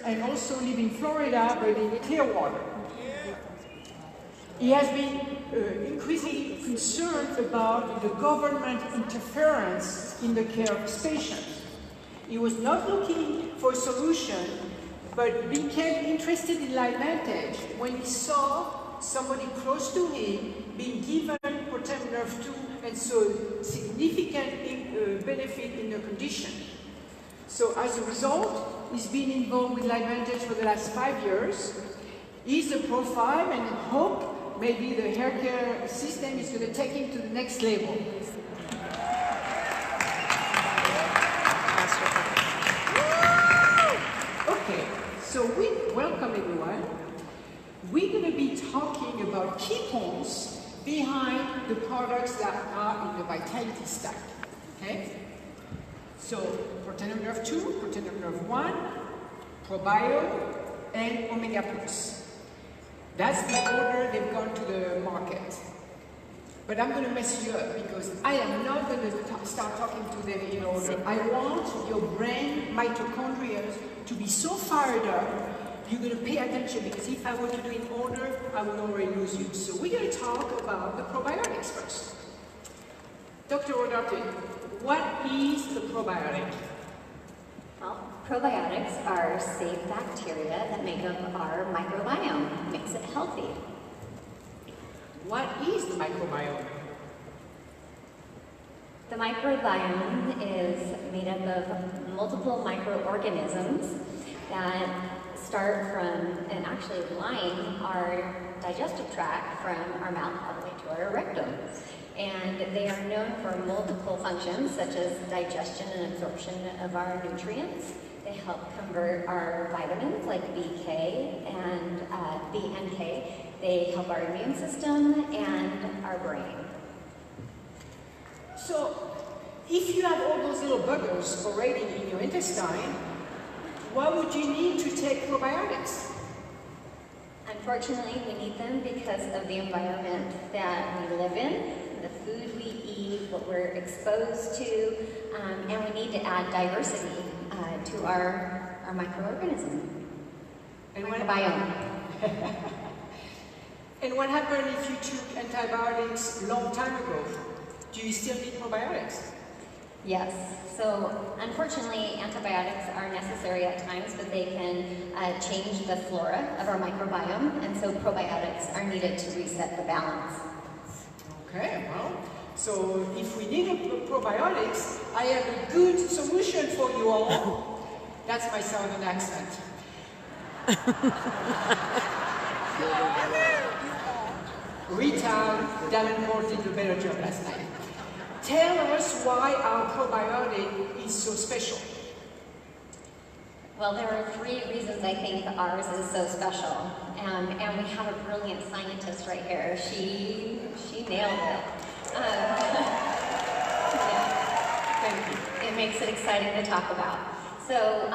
and also live in Florida, but in Clearwater. He has been increasingly concerned about the government interference in the care of his patients. He was not looking for a solution, but became interested in LiveVantage when he saw somebody close to him being given Proton Nerve 2 and saw significant benefit in the condition. So as a result, he's been involved with LiveVantage for the last 5 years. He's a profile and hope maybe the hair care system is going to take him to the next level. Okay, so welcome everyone. We're going to be talking about key points behind the products that are in the Vitality Stack. Okay? So, Proton Nerve 2, Proton Nerve 1, ProBio, and Omega Plus. That's the order they've gone to the market. But I'm going to mess you up because I am not going to start talking to them in order. I want your brain mitochondria to be so fired up, you're going to pay attention, because if I were to do it in order, I would already lose you. So we're going to talk about the probiotics first. Dr. Rodarte, what is the probiotic? Well, probiotics are safe bacteria that make up our microbiome, makes it healthy. What is the microbiome? The microbiome is made up of multiple microorganisms that start from, and actually line our digestive tract from our mouth all the way to our rectum. And they are known for multiple functions, such as digestion and absorption of our nutrients. They help convert our vitamins like BK and B and K. They help our immune system and our brain. So, if you have all those little buggers already in your intestine, why would you need to take probiotics? Unfortunately, we need them because of the environment that we live in, the food we eat, what we're exposed to, and we need to add diversity to our microorganism, and microbiome. And what happened if you took antibiotics a long time ago? Do you still need probiotics? Yes. So unfortunately, antibiotics are necessary at times, but they can change the flora of our microbiome, and so probiotics are needed to reset the balance. Okay, well, so if we need probiotics, I have a good solution for you all. That's my southern accent. Rita Davenport did a better job last night. Tell us why our probiotic is so special. Well, there are 3 reasons I think ours is so special. And we have a brilliant scientist right here. She nailed it. Thank you. It makes it exciting to talk about. So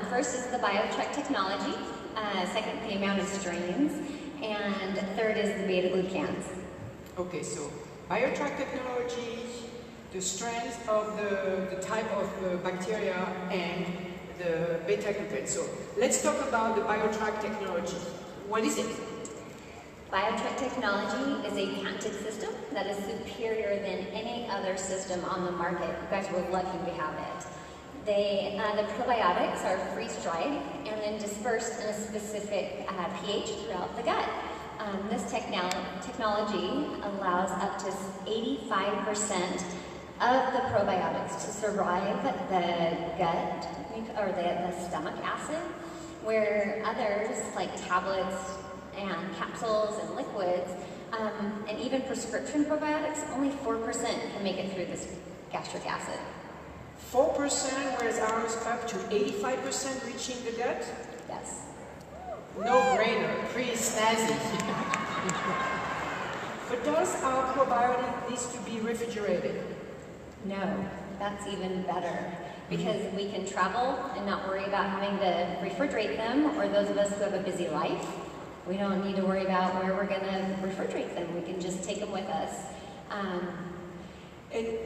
first is the BioTrack technology. Second, the amount of strains. And third is the beta-glucans. Okay, so BioTrack technology, the strength of the type of bacteria, and the beta-glucan. So let's talk about the BioTrack technology. What is it? BioTrack technology is a patented system that is superior than any other system on the market. You guys were lucky to have it. The probiotics are freeze-dried and then dispersed in a specific pH throughout the gut. This technology allows up to 85% of the probiotics to survive the gut or the stomach acid, where others like tablets and capsules and liquids and even prescription probiotics, only 4% can make it through this gastric acid. 4%, whereas ours up to 85% reaching the gut? Yes. No brainer, pretty snazzy. But does our probiotic need to be refrigerated? No, that's even better, because we can travel and not worry about having to refrigerate them, or those of us who have a busy life, we don't need to worry about where we're going to refrigerate them. We can just take them with us. And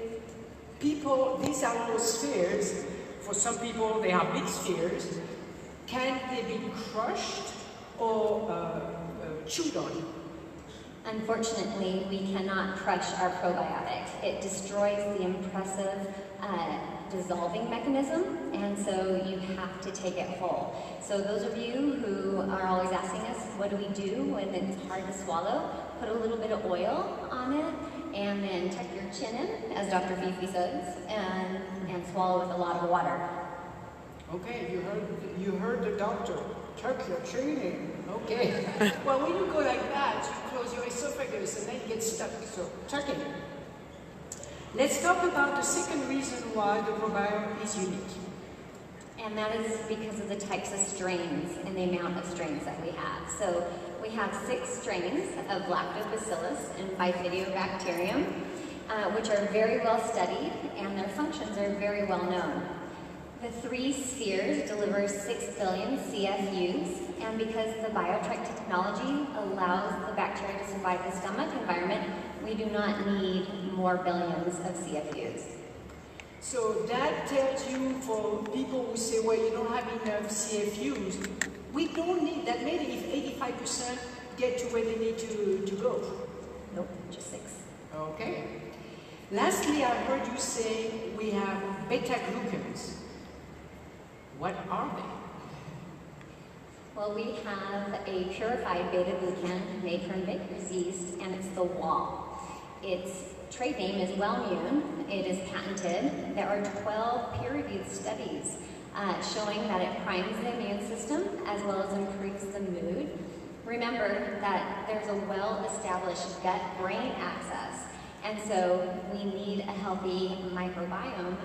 people, these are little spheres. For some people, they are big spheres. can they be crushed or chewed on? Unfortunately, we cannot crush our probiotic. It destroys the impressive dissolving mechanism, and so you have to take it whole. So those of you who are always asking us, what do we do when it's hard to swallow? Put a little bit of oil on it, and then tuck your chin in, as Dr. Fifi says, and swallow with a lot of water. Okay, you heard the doctor. Tuck your chin in. Okay. Well, when you go like that, you close your esophagus and then you get stuck. So tuck it. Let's talk about the second reason why the probiotic is unique. And that is because of the types of strains and the amount of strains that we have. So we have 6 strains of Lactobacillus and Bifidobacterium, which are very well studied, and their functions are very well known. The 3 spheres deliver 6 billion CFUs, and because the BioTrack technology allows the bacteria to survive the stomach environment, we do not need more billions of CFUs. So that tells you, for people who say, well, you don't have enough CFUs, we don't need that many if 85% get to where they need to go. Nope, just 6. Okay. Lastly, I heard you say we have beta-glucans. What are they? Well, we have a purified beta-glucan made from baker's yeast, and it's the wall. Its trade name is Wellmune. It is patented. There are 12 peer-reviewed studies showing that it primes the immune system as well as improves the mood. Remember that there's a well-established gut-brain axis, and so we need a healthy microbiome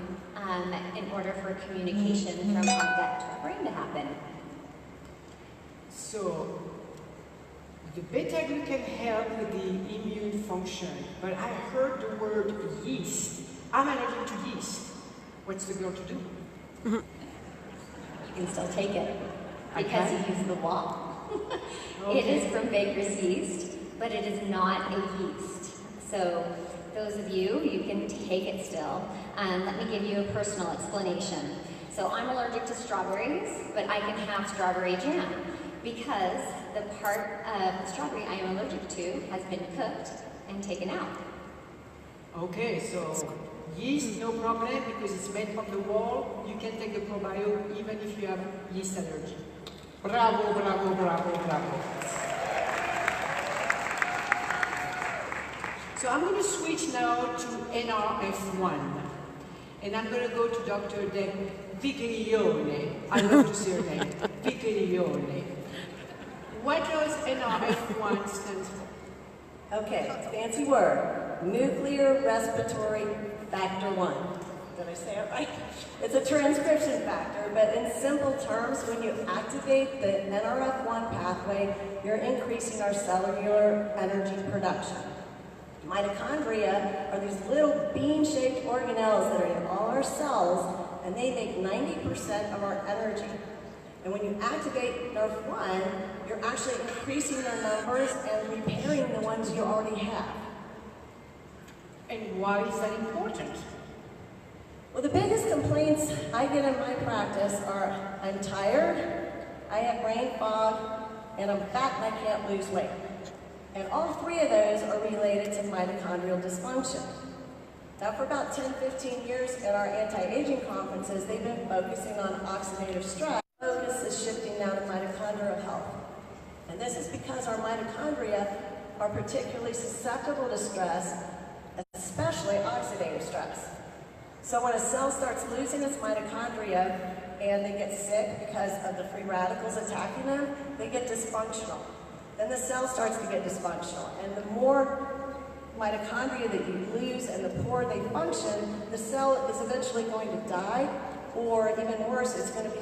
in order for communication from our gut to our brain to happen. So, the beta-glucan help with the immune function, but I heard the word yeast. I'm allergic to yeast. What's the girl to do? You can still take it because you use the wall. Okay. It is from baker's yeast, but it is not a yeast. So those of you, you can take it still. Let me give you a personal explanation. So I'm allergic to strawberries, but I can have strawberry jam because the part of the strawberry I am allergic to has been cooked and taken out. Okay, so yeast, no problem, because it's made from the wall. You can take the probiotic even if you have yeast allergy. Bravo, bravo, bravo, bravo. So I'm going to switch now to NRF1. And I'm going to go to Dr. De Viglione. I love to say her name. Viglione. What does NRF1 stand for? Okay, fancy word. Nuclear Respiratory Factor 1. Did I say it right? It's a transcription factor, but in simple terms, when you activate the NRF1 pathway, you're increasing our cellular energy production. Mitochondria are these little bean-shaped organelles that are in all our cells, and they make 90% of our energy. And when you activate NRF1, you're actually increasing their numbers and repairing the ones you already have. And why is that important? Well, the biggest complaints I get in my practice are I'm tired, I have brain fog, and I'm fat and I can't lose weight. And all 3 of those are related to mitochondrial dysfunction. Now, for about 10-15 years at our anti-aging conferences, they've been focusing on oxidative stress. Focus is shifting now to mitochondrial health. And this is because our mitochondria are particularly susceptible to stress, especially oxidative stress. So when a cell starts losing its mitochondria and they get sick because of the free radicals attacking them, they get dysfunctional. Then the cell starts to get dysfunctional. And the more mitochondria that you lose and the poorer they function, the cell is eventually going to die, or even worse, it's going to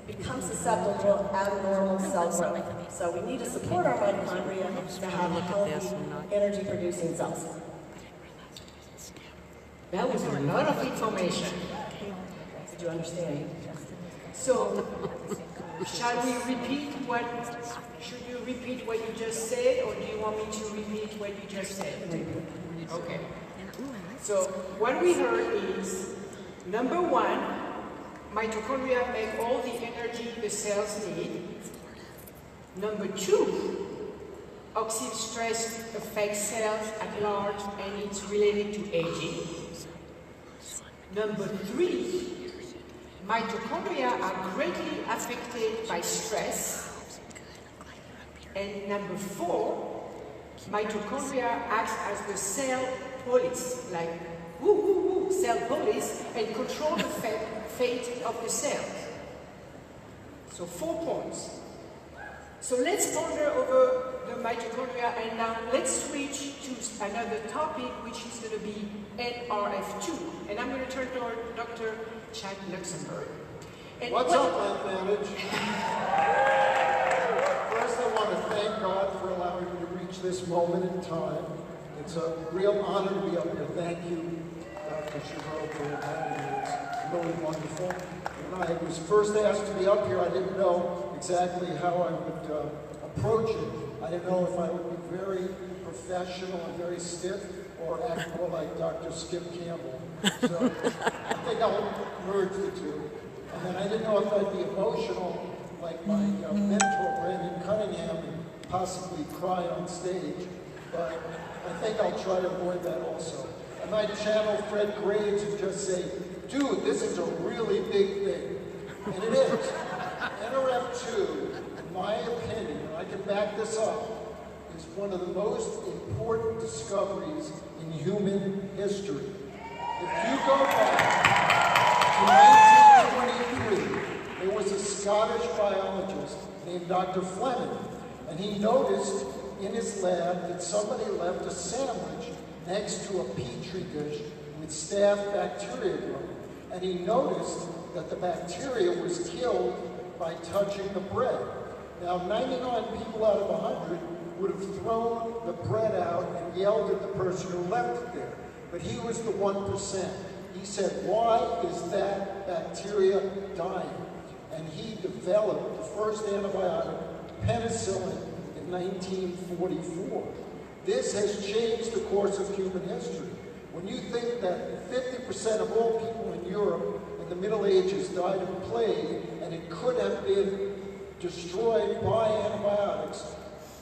become susceptible to abnormal cell growth. So we need to support our mitochondria to have healthy, energy-producing cells. That was a lot of information. Did you understand? So, shall we repeat what, should you repeat what you just said, or do you want me to repeat what you just said? Okay. So, what we heard is, number 1, mitochondria make all the energy the cells need. Number 2, oxidative stress affects cells at large and it's related to aging. Number 3, mitochondria are greatly affected by stress. And number 4, mitochondria acts as the cell police, like cell police, and control the fate of the cells. So 4 points. So let's ponder over the mitochondria, and now let's switch to another topic, which is going to be NRF2. And I'm going to turn to our Dr. Chad Luxembourg. And What's up, Advantage? First, I want to thank God for allowing me to reach this moment in time. It's a real honor to be up here. Thank you, Dr. Chabot, for having me. It's really wonderful. When I was first asked to be up here, I didn't know exactly how I would approach it. I didn't know if I would be very professional and very stiff or act more like Dr. Skip Campbell. So I think I'll merge the two. And then I didn't know if I'd be emotional like my mentor, Brandon Cunningham, and possibly cry on stage. But I think I'll try to avoid that also. I might channel Fred Graves and just say, dude, this is a really big thing. And it is. NRF2, in my opinion, and I can back this up, is one of the most important discoveries in human history. If you go back to 1923, there was a Scottish biologist named Dr. Fleming, and he noticed in his lab that somebody left a sandwich next to a petri dish with staph bacteria growing. And he noticed that the bacteria was killed by touching the bread. Now, 99 people out of 100 would have thrown the bread out and yelled at the person who left it there. But he was the 1%. He said, why is that bacteria dying? And he developed the first antibiotic, penicillin, in 1944. This has changed the course of human history. When you think that 50% of all people in Europe in the Middle Ages died of plague, and it could have been destroyed by antibiotics,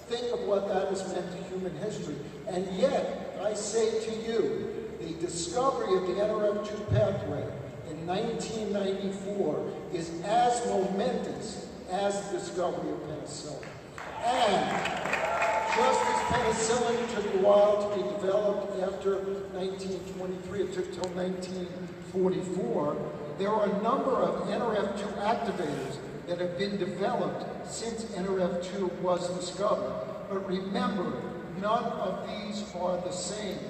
think of what that has meant to human history. And yet, I say to you, the discovery of the NRF2 pathway in 1994 is as momentous as the discovery of penicillin. And just as penicillin took a while to be developed after 1923, it took till 1944, there are a number of NRF2 activators that have been developed since NRF2 was discovered. But remember, none of these are the same,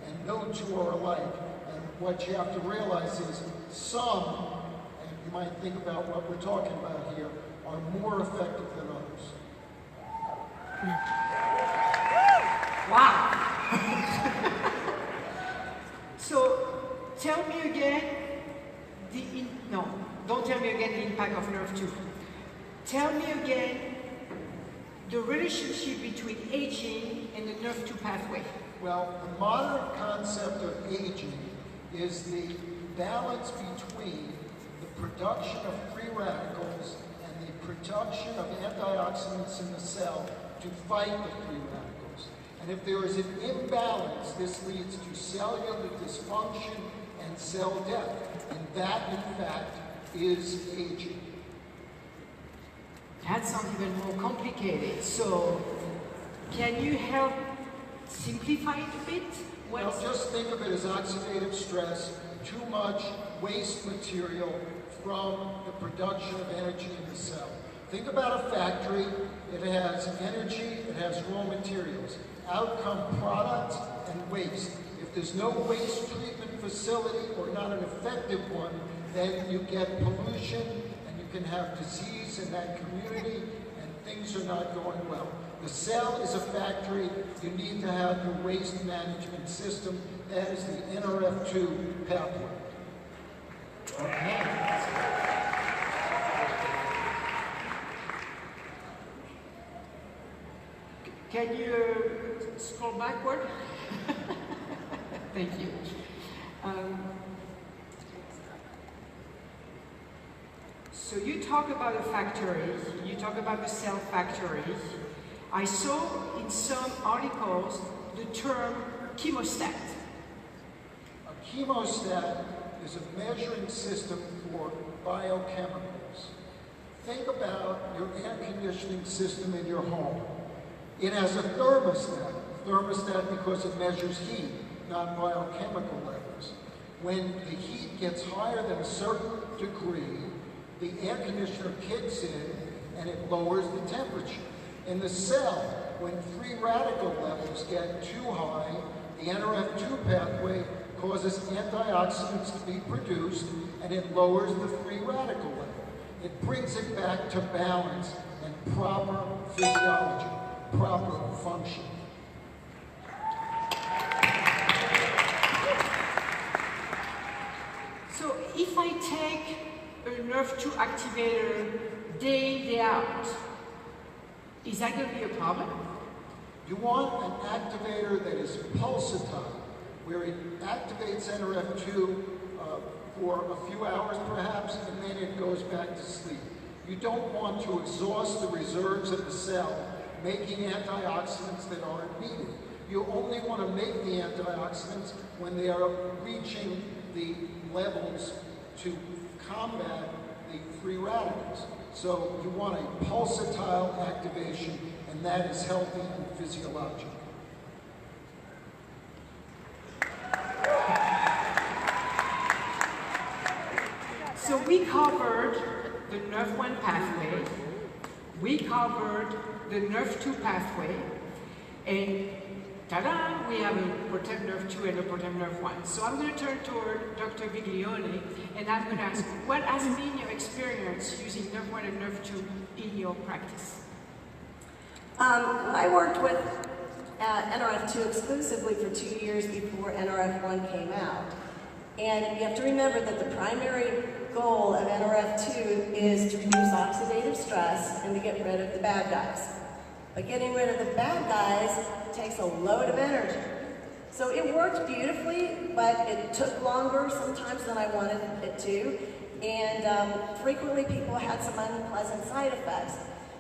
and no two are alike. And what you have to realize is some, and you might think about what we're talking about here, are more effective than others. Wow! So, tell me again no, don't tell me again the impact of NRF2. Tell me again the relationship between aging and the NRF2 pathway. Well, the modern concept of aging is the balance between the production of free radicals and the production of antioxidants in the cell to fight the free radicals. And if there is an imbalance, this leads to cellular dysfunction and cell death. And that, in fact, is aging. That sounds even more complicated. So, can you help simplify it a bit? Well, just think of it as oxidative stress, too much waste material from the production of energy in the cell. Think about a factory. It has energy, it has raw materials. Out come products and waste. If there's no waste treatment facility or not an effective one, then you get pollution and you can have disease in that community and things are not going well. The cell is a factory. You need to have the waste management system. That is the NRF2 pathway. Okay. Can you scroll backward? Thank you. So you talk about a factory, you talk about the cell factory. I saw in some articles the term chemostat. A chemostat is a measuring system for biochemicals. Think about your air conditioning system in your home. It has a thermostat. Thermostat because it measures heat, not biochemical levels. When the heat gets higher than a certain degree, the air conditioner kicks in and it lowers the temperature. In the cell, when free radical levels get too high, the NRF2 pathway causes antioxidants to be produced and it lowers the free radical level. It brings it back to balance and proper physiology, proper function. So if I take a NRF2 activator day out, is that going to be a problem? You want an activator that is pulsatile, where it activates NRF2 for a few hours perhaps, and then it goes back to sleep. You don't want to exhaust the reserves of the cell, making antioxidants that aren't needed. You only want to make the antioxidants when they are reaching the levels to combat the free radicals. So you want a pulsatile activation, and that is healthy and physiological. So we covered the NRF1 pathway, we covered the NRF2 pathway, and ta-da, we have a protect NRF2 and a protect NRF1. So I'm going to turn toward Dr. Viglione, and I'm going to ask, what has been your experience using NRF1 and NRF2 in your practice? I worked with NRF2 exclusively for 2 years before NRF1 came out. And you have to remember that the primary goal of NRF2 is to reduce oxidative stress and to get rid of the bad guys. But getting rid of the bad guys takes a load of energy. So it worked beautifully, but it took longer sometimes than I wanted it to. And frequently people had some unpleasant side effects.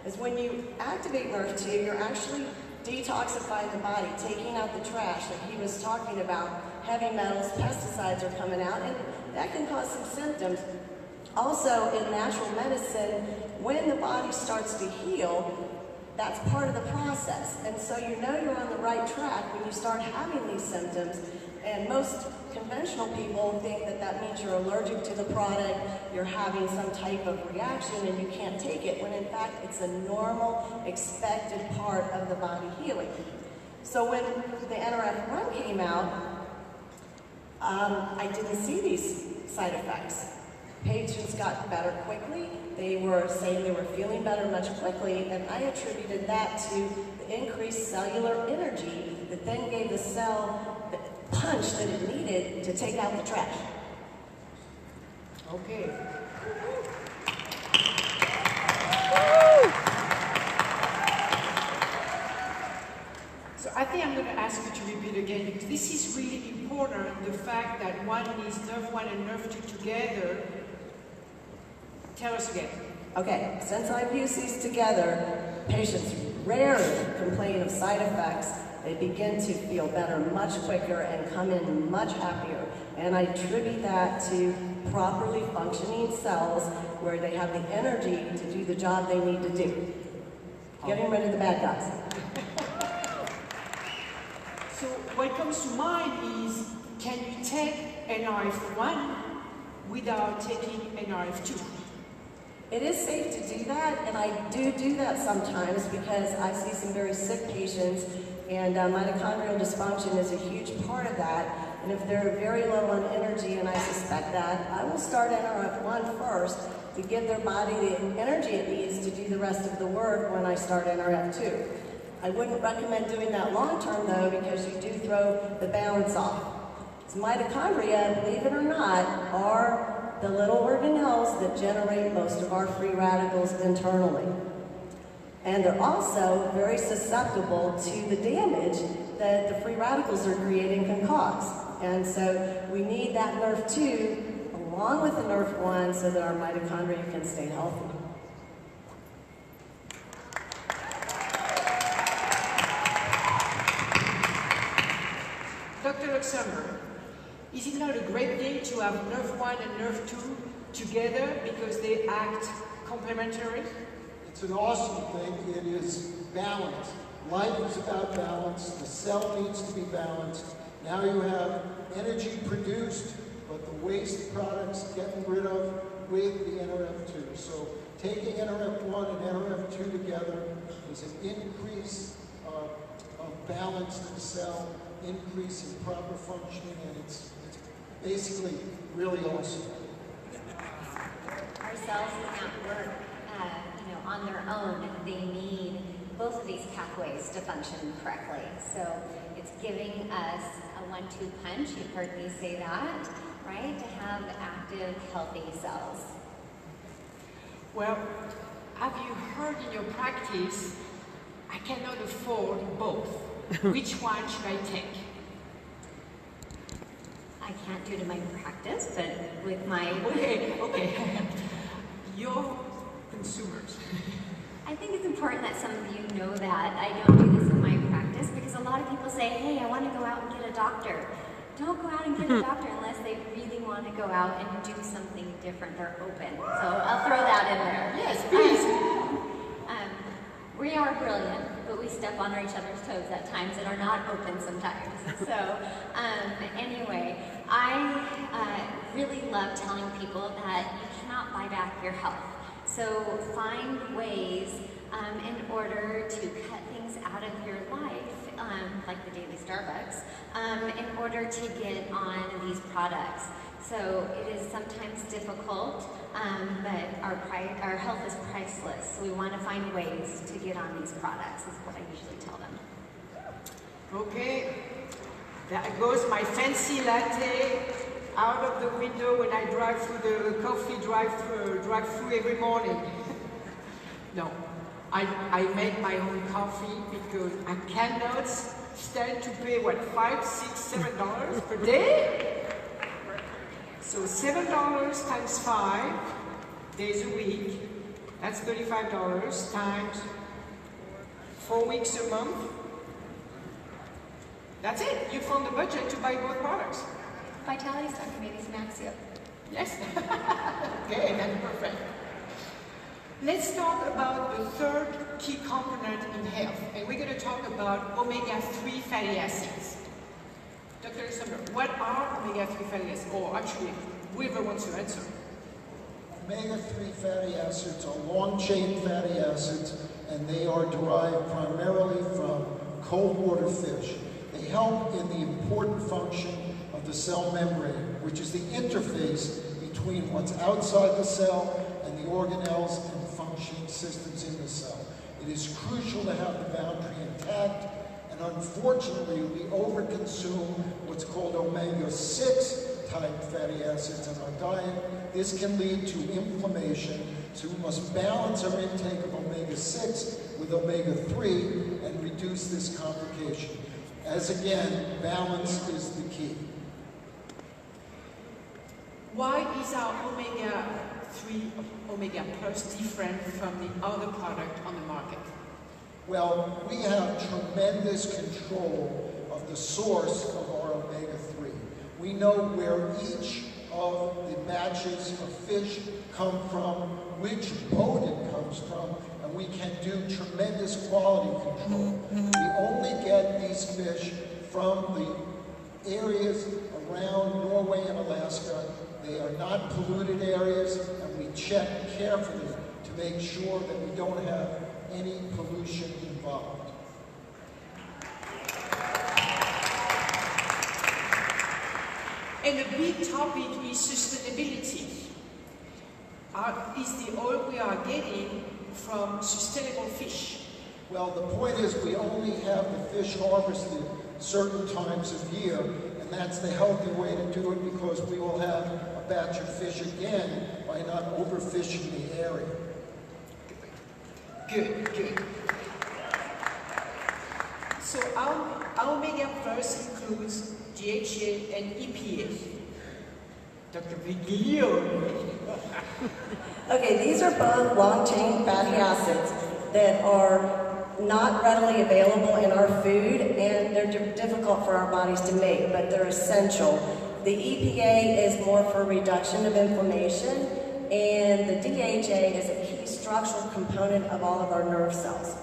Is when you activate NRF2, you're actually detoxifying the body, taking out the trash that he was talking about. Heavy metals, pesticides are coming out, and that can cause some symptoms. Also, in natural medicine, when the body starts to heal, that's part of the process. And so you know you're on the right track when you start having these symptoms. And most conventional people think that that means you're allergic to the product, you're having some type of reaction and you can't take it, when in fact it's a normal, expected part of the body healing. So when the NRF1 came out, I didn't see these side effects. Patients got better quickly. They were saying they were feeling better much quickly, and I attributed that to the increased cellular energy that then gave the cell the punch that it needed to take out the trash. Okay. So I think I'm going to ask you to repeat again, because this is really important, the fact that one is NRF1 and NRF2 together. Tell us again. Okay, since I've used these together, patients rarely complain of side effects. They begin to feel better much quicker and come in much happier. And I attribute that to properly functioning cells where they have the energy to do the job they need to do. Getting rid of the bad guys. So what comes to mind is, can you take NRF1 without taking NRF2? It is safe to do that, and I do that sometimes because I see some very sick patients, and mitochondrial dysfunction is a huge part of that. And if they're very low on energy, and I suspect that, I will start NRF1 first to give their body the energy it needs to do the rest of the work when I start NRF2. I wouldn't recommend doing that long term though, because you do throw the balance off. So mitochondria, believe it or not, are the little organelles that generate most of our free radicals internally. And they're also very susceptible to the damage that the free radicals are creating can cause. And so we need that NRF2 a along with the Nerf 1 so that our mitochondria can stay healthy. Dr. Luxembourg, is it not a great thing to have Nerf 1 and Nerf 2 together because they act complementary? It's an awesome thing. It is balanced. Life is about balance. The cell needs to be balanced. Now you have energy produced, but the waste products getting rid of with the NRF2. So taking NRF1 and NRF2 together is an increase of balance to the cell, increase in proper functioning, and it's basically really awesome. Our cells can't work, on their own. They need both of these pathways to function correctly. So it's giving us a 1-2 punch. You've heard me say that, right? To have active, healthy cells. Well, have you heard in your practice, I cannot afford both. Which one should I take? I can't do it in my practice, but with my... Okay. Your consumers. I think it's important that some of you know that I don't do this in my practice because a lot of people say, hey, I want to go out and get a doctor. Don't go out and get a doctor unless they really want to go out and do something different. They're open. So I'll throw that in there. Yes, please. We are brilliant, but we step on each other's toes at times and are not open sometimes. So anyway, I really love telling people that you cannot buy back your health. So find ways in order to cut things out of your life, like the daily Starbucks, in order to get on these products. So it is sometimes difficult, but our health is priceless. So we want to find ways to get on these products, is what I usually tell them. Okay, there goes my fancy latte out of the window when I drive through the coffee drive-through every morning. No, I make my own coffee because I cannot stand to pay, what, $5, $6, $7 per day? So $7 times 5 days a week, that's $35 times 4 weeks a month. That's it, you found the budget to buy both products. Vitality Stock maybe smacks you. Yes. Okay, that's perfect. Let's talk about the third key component in health, and we're going to talk about omega-3 fatty acids. Dr. Luxembourg, what are omega-3 fatty acids? Or actually, whoever wants to answer. Omega-3 fatty acids are long-chain fatty acids, and they are derived primarily from cold water fish. They help in the important function of the cell membrane, which is the interface between what's outside the cell and the organelles and functioning systems in the cell. It is crucial to have the boundary intact, and unfortunately we overconsume what's called omega-6 type fatty acids in our diet. This can lead to inflammation, so we must balance our intake of omega-6 with omega-3 and reduce this complication. As again, balance is the key. Why is our omega-3, omega plus different from the other product on the market? Well, we have tremendous control of the source of our omega-3. We know where each of the batches of fish come from, which boat it comes from, and we can do tremendous quality control. We only get these fish from the areas around Norway and Alaska. They are not polluted areas, and we check carefully to make sure that we don't have any pollution involved. And a big topic is sustainability. Is the oil we are getting from sustainable fish? Well, the point is we only have the fish harvested certain times of year, and that's the healthy way to do it because we will have a batch of fish again by not overfishing the area. Good. So our omega plus includes DHA and EPA. Dr. Viglione. Okay, these are both long-chain fatty acids that are not readily available in our food, and they're difficult for our bodies to make, but they're essential. The EPA is more for reduction of inflammation, and the DHA is a key structural component of all of our nerve cells.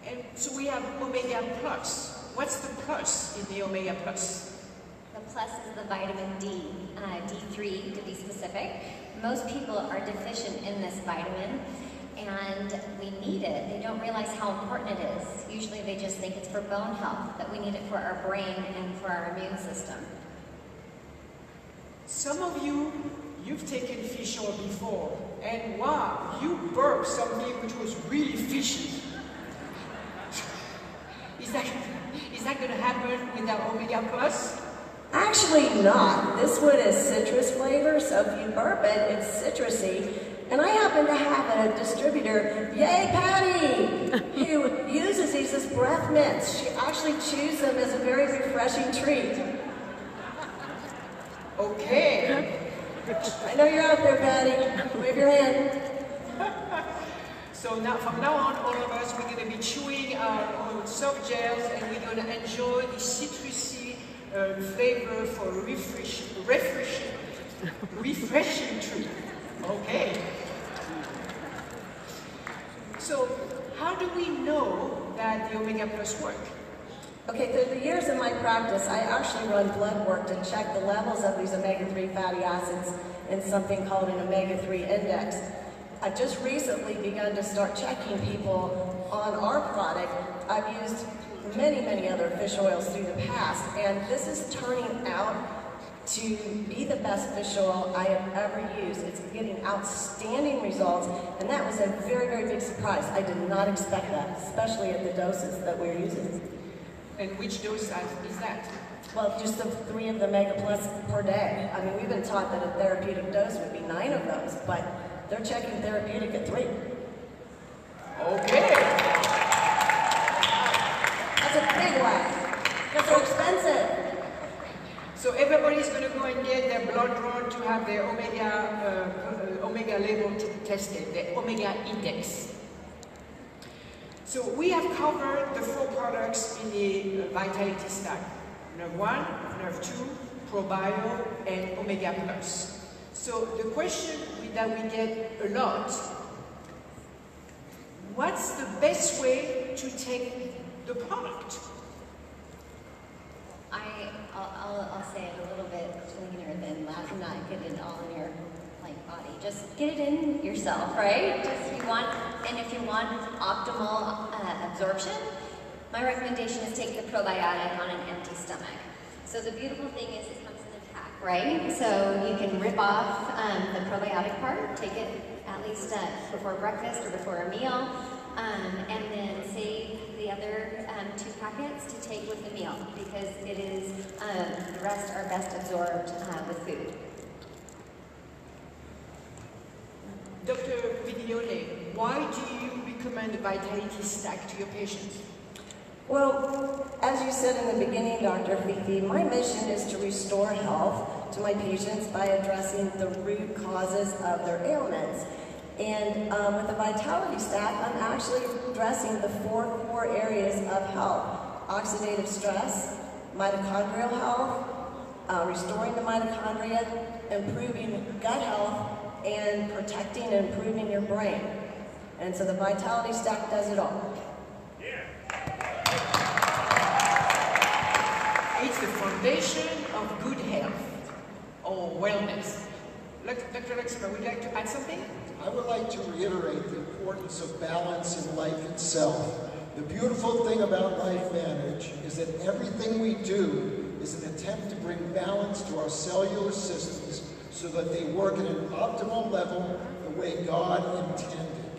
And so we have omega plus. What's the plus in the omega plus? The plus is the vitamin D, D3 to be specific. Most people are deficient in this vitamin, and we need it. They don't realize how important it is. Usually they just think it's for bone health, but we need it for our brain and for our immune system. Some of you, you've taken fish oil before, and wow, you burped something which was really fishy. Is that going to happen with our omega plus? Actually not. This one is citrus flavor, so if you burp it, it's citrusy. And I happen to have a distributor, yay Patty, who uses these as breath mints. She actually chews them as a very refreshing treat. Okay. I know you're out there, Patty. Wave your hand. So now, from now on, all of us, we're going to be chewing our soft gels, and we're going to enjoy the citrusy flavor for refreshing treat. Okay. So, how do we know that the omega plus work? Okay, through the years of my practice, I actually run blood work to check the levels of these omega-3 fatty acids in something called an omega-3 index. I've just recently begun to start checking people on our product. I've used many, many other fish oils through the past, and this is turning out to be the best fish oil I have ever used. It's getting outstanding results, and that was a very, very big surprise. I did not expect that, especially at the doses that we're using. And which dose is that? Well, just the 3 of the Mega Plus per day. I mean, we've been taught that a therapeutic dose would be 9 of those, but they're checking therapeutic at 3. Okay. That's a big one, because they're expensive. So everybody's going to go and get their blood drawn to have their omega level tested, the omega index. So we have covered the 4 products in the Vitality Stack. Nerve 1, Nerve 2, ProBio, and Omega Plus. So the question that we get a lot, what's the best way to take the product? I'll say it a little bit cleaner than last night. Get it all in your body. Just get it in yourself, right? If you want optimal absorption, my recommendation is take the probiotic on an empty stomach. So the beautiful thing is it comes in a pack, right? So you can rip off the probiotic part, take it at least before breakfast or before a meal, and then save the other 2 packets to take with the meal, because it is the rest are best absorbed with food. Dr. Viglione, why do you recommend the Vitality Stack to your patients? Well, as you said in the beginning, Dr. Fifi, my mission is to restore health to my patients by addressing the root causes of their ailments. And with the Vitality Stack, I'm actually addressing the 4 core areas of health: oxidative stress, mitochondrial health, restoring the mitochondria, improving gut health, and protecting and improving your brain. And so the Vitality Stack does it all. It's the foundation of good health or wellness. Dr. Lexman, would you like to add something? I would like to reiterate the importance of balance in life itself. The beautiful thing about LifeVantage is that everything we do is an attempt to bring balance to our cellular systems so that they work at an optimal level the way God intended.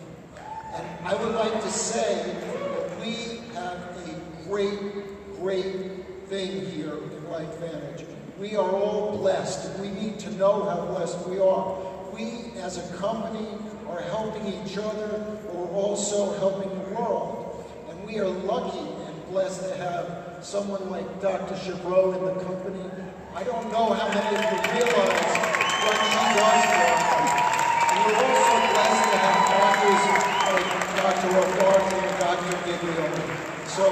And I would like to say that we have a great thing here in LifeVantage. We are all blessed. We need to know how blessed we are. We, as a company, are helping each other, but we're also helping the world. And we are lucky and blessed to have someone like Dr. Chabreau in the company. I don't know how many of you realize what she does for us. And we're also blessed to have doctors like Dr. O'Barty and Dr. Giglio. So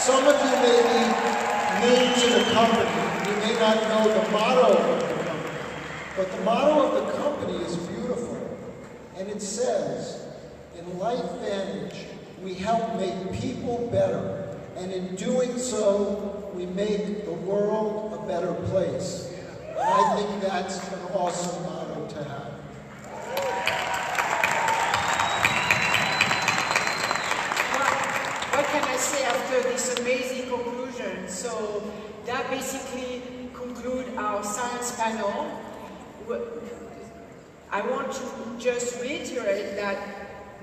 some of you may be new to the company. You may not know the motto of the company. But the motto of the company is beautiful. And it says, in LifeVantage, we help make people better. And in doing so, we make the world a better place. And I think that's an awesome motto to have. What can I say after this amazing conclusion? So that basically concludes our science panel. I want to just reiterate that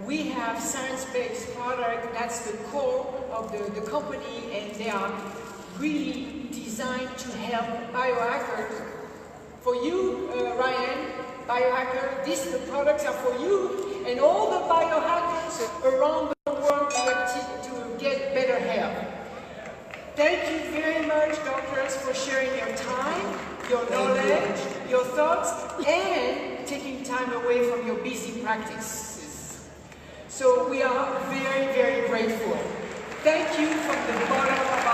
we have science-based product, that's the core of the company, and they are really designed to help biohackers. For you, Ryan, biohacker, the products are for you and all the biohackers around the world to get better health. Thank you very much, doctors, for sharing your time, your knowledge, your thoughts, and taking time away from your busy practices. So we are very, very grateful. Thank you from the bottom of